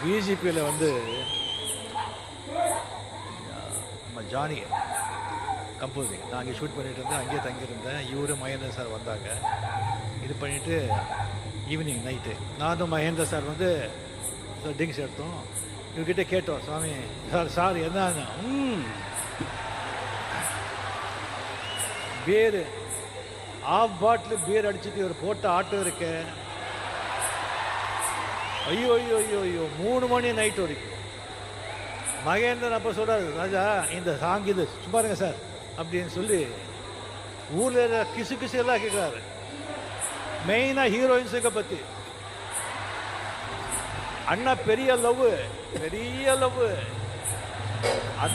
பிஜிபியில் வந்து நம்ம Johnny composing நான் அங்கே ஷூட் பண்ணிட்டு இருந்தேன், அங்கேயே தங்கியிருந்தேன். இவரு மகேந்திர சார் வந்தாங்க. இது பண்ணிவிட்டு ஈவினிங் நைட்டு நானும் மகேந்திர சார் வந்து ட்ரிங்க்ஸ் எடுத்தோம். இவர்கிட்ட கேட்டோம், சாமி சார் என்ன பீர் ஆஃப் பாட்டில் பீர் அடிச்சுட்டு இவர் போட்ட ஆட்டம் இருக்கு. ஐயோ ஐயோ ஐயோ ஐயோ 3 மணி நைட் வரைக்கும். மகேந்திரன் அப்போ சொல்கிறாரு, ராஜா இந்த சாங் இது சும்மாருங்க சார் அப்படின்னு சொல்லி ஊரில் கிசு கிசு எல்லாம் கேட்குறாரு. மெயினாக ஹீரோயின்ஸுங்க பற்றி. அண்ணா பெரிய லவ்